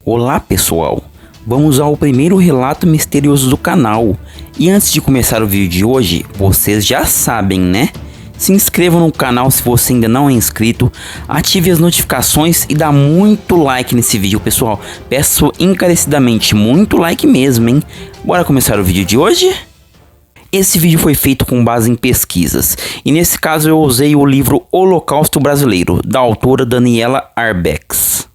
Olá pessoal, vamos ao primeiro relato misterioso do canal. E antes de começar o vídeo de hoje, vocês já sabem, né? Se inscrevam no canal se você ainda não é inscrito, ative as notificações e dá muito like nesse vídeo, pessoal. Peço encarecidamente muito like mesmo, hein? Bora começar o vídeo de hoje? Esse vídeo foi feito com base em pesquisas, e nesse caso eu usei o livro Holocausto Brasileiro, da autora Daniela Arbex.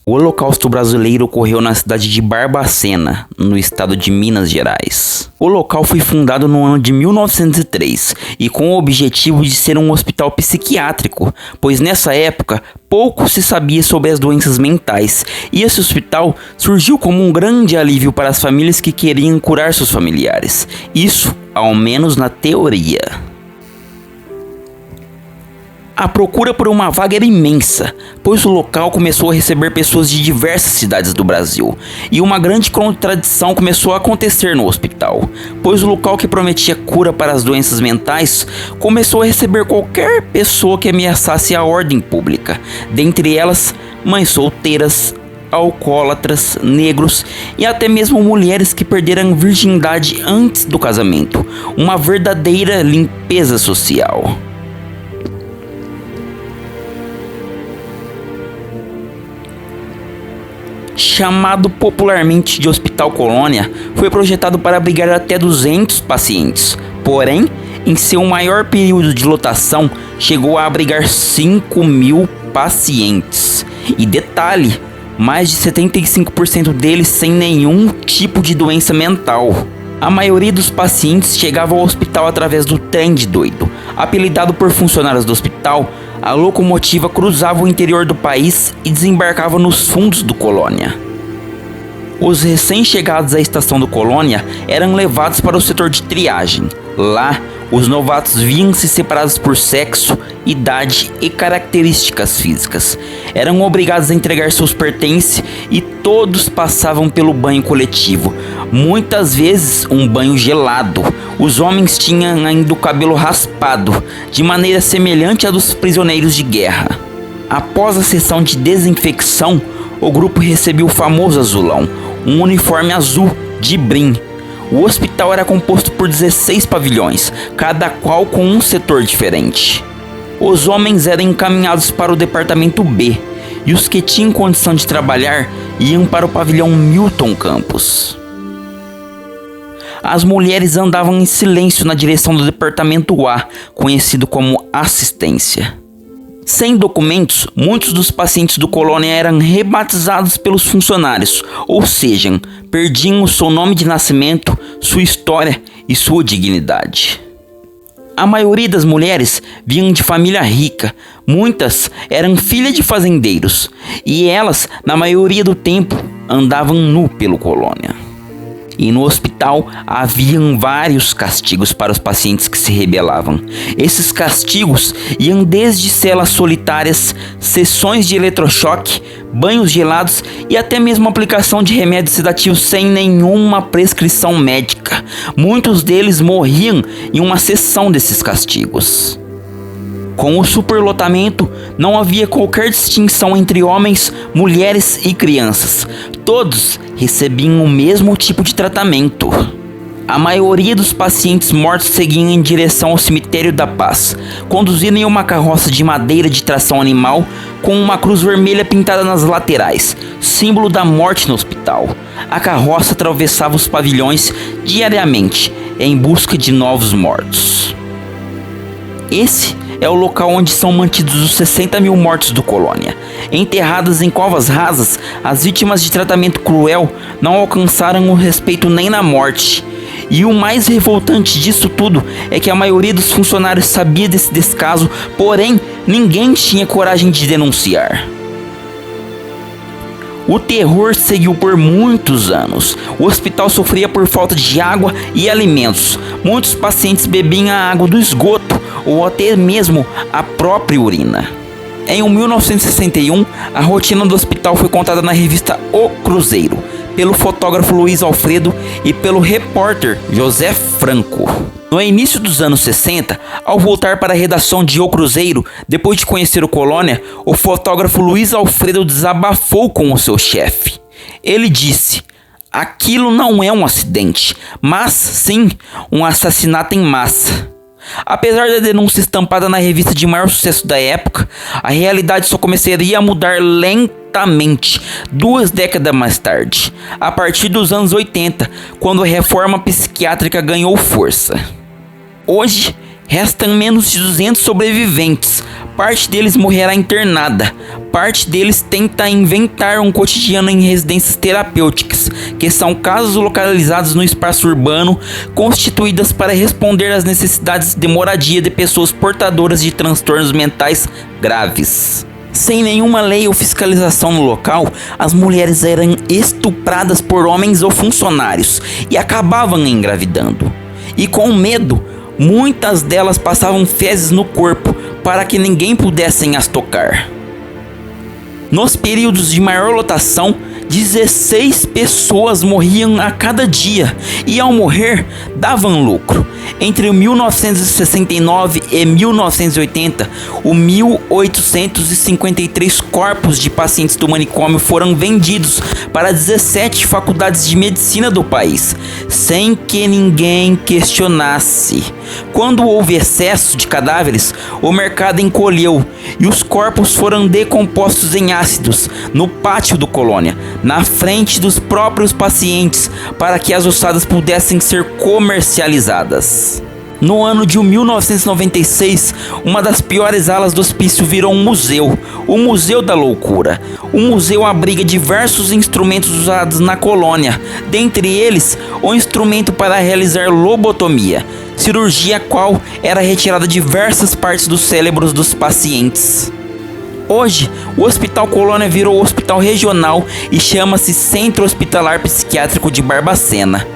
O Holocausto Brasileiro ocorreu na cidade de Barbacena, no estado de Minas Gerais. O local foi fundado no ano de 1903 e com o objetivo de ser um hospital psiquiátrico, pois nessa época pouco se sabia sobre as doenças mentais, e esse hospital surgiu como um grande alívio para as famílias que queriam curar seus familiares. Isso, ao menos na teoria. A procura por uma vaga era imensa, pois o local começou a receber pessoas de diversas cidades do Brasil, e uma grande contradição começou a acontecer no hospital, pois o local que prometia cura para as doenças mentais começou a receber qualquer pessoa que ameaçasse a ordem pública, dentre elas mães solteiras, alcoólatras, negros e até mesmo mulheres que perderam virgindade antes do casamento, uma verdadeira limpeza social. Chamado popularmente de Hospital Colônia, foi projetado para abrigar até 200 pacientes, porém, em seu maior período de lotação, chegou a abrigar 5.000 pacientes. E detalhe, mais de 75% deles sem nenhum tipo de doença mental. A maioria dos pacientes chegava ao hospital através do trem de doido. Apelidado por funcionários do hospital, a locomotiva cruzava o interior do país e desembarcava nos fundos do Colônia. Os recém-chegados à estação do Colônia eram levados para o setor de triagem. Lá, os novatos viam-se separados por sexo, idade e características físicas. Eram obrigados a entregar seus pertences e todos passavam pelo banho coletivo, muitas vezes um banho gelado. Os homens tinham ainda o cabelo raspado, de maneira semelhante à dos prisioneiros de guerra. Após a sessão de desinfecção, o grupo recebeu o famoso azulão, um uniforme azul de brim. O hospital era composto por 16 pavilhões, cada qual com um setor diferente. Os homens eram encaminhados para o departamento B, e os que tinham condição de trabalhar iam para o pavilhão Milton Campos. As mulheres andavam em silêncio na direção do departamento A, conhecido como assistência. Sem documentos, muitos dos pacientes do Colônia eram rebatizados pelos funcionários, ou seja, perdiam o seu nome de nascimento, sua história e sua dignidade. A maioria das mulheres vinham de família rica, muitas eram filhas de fazendeiros, e elas, na maioria do tempo, andavam nu pelo Colônia. E no hospital haviam vários castigos para os pacientes que se rebelavam. Esses castigos iam desde celas solitárias, sessões de eletrochoque, banhos gelados e até mesmo aplicação de remédios sedativos sem nenhuma prescrição médica. Muitos deles morriam em uma sessão desses castigos. Com o superlotamento, não havia qualquer distinção entre homens, mulheres e crianças. Todos recebiam o mesmo tipo de tratamento. A maioria dos pacientes mortos seguiam em direção ao cemitério da Paz, conduzidos em uma carroça de madeira de tração animal com uma cruz vermelha pintada nas laterais, símbolo da morte no hospital. A carroça atravessava os pavilhões diariamente em busca de novos mortos. Esse é o local onde são mantidos os 60.000 mortos do Colônia. Enterradas em covas rasas, as vítimas de tratamento cruel não alcançaram o respeito nem na morte. E o mais revoltante disso tudo é que a maioria dos funcionários sabia desse descaso, porém ninguém tinha coragem de denunciar. O terror seguiu por muitos anos. O hospital sofria por falta de água e alimentos. Muitos pacientes bebiam a água do esgoto ou até mesmo a própria urina. Em 1961, a rotina do hospital foi contada na revista O Cruzeiro, pelo fotógrafo Luiz Alfredo e pelo repórter José Franco. No início dos anos 60, ao voltar para a redação de O Cruzeiro, depois de conhecer o Colônia, o fotógrafo Luiz Alfredo desabafou com o seu chefe. Ele disse: aquilo não é um acidente, mas sim um assassinato em massa. Apesar da denúncia estampada na revista de maior sucesso da época, a realidade só começaria a mudar lentamente 2 décadas mais tarde, a partir dos anos 80, quando a reforma psiquiátrica ganhou força. Hoje, restam menos de 200 sobreviventes. Parte deles morrerá internada. Parte deles tenta inventar um cotidiano em residências terapêuticas, que são casas localizadas no espaço urbano, constituídas para responder às necessidades de moradia de pessoas portadoras de transtornos mentais graves. Sem nenhuma lei ou fiscalização no local, as mulheres eram estupradas por homens ou funcionários e acabavam engravidando. E com medo, muitas delas passavam fezes no corpo para que ninguém pudesse as tocar. Nos períodos de maior lotação, 16 pessoas morriam a cada dia e, ao morrer, davam lucro. Entre 1969 e 1980, 1.853 corpos de pacientes do manicômio foram vendidos para 17 faculdades de medicina do país, sem que ninguém questionasse. Quando houve excesso de cadáveres, o mercado encolheu e os corpos foram decompostos em ácidos no pátio do Colônia, na frente dos próprios pacientes, para que as ossadas pudessem ser comercializadas. No ano de 1996, uma das piores alas do hospício virou um museu, o Museu da Loucura. O museu abriga diversos instrumentos usados na colônia, dentre eles o instrumento para realizar lobotomia, cirurgia a qual era retirada diversas partes dos cérebros dos pacientes. Hoje, o Hospital Colônia virou hospital regional e chama-se Centro Hospitalar Psiquiátrico de Barbacena.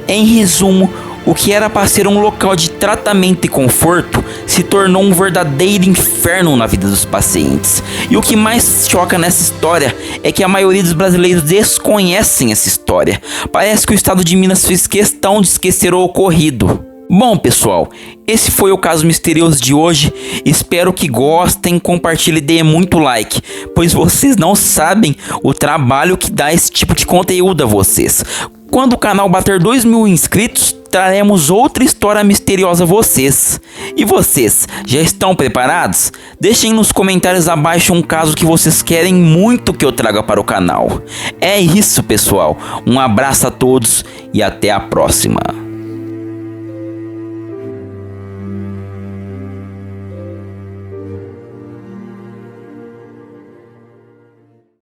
Em resumo, o que era para ser um local de tratamento e conforto se tornou um verdadeiro inferno na vida dos pacientes. E o que mais choca nessa história é que a maioria dos brasileiros desconhecem essa história. Parece que o estado de Minas fez questão de esquecer o ocorrido. Bom, pessoal, esse foi o caso misterioso de hoje. Espero que gostem, compartilhem e deem muito like, pois vocês não sabem o trabalho que dá esse tipo de conteúdo a vocês. Quando o canal bater 2.000 inscritos, traremos outra história misteriosa a vocês. E vocês, já estão preparados? Deixem nos comentários abaixo um caso que vocês querem muito que eu traga para o canal. É isso, pessoal. Um abraço a todos e até a próxima.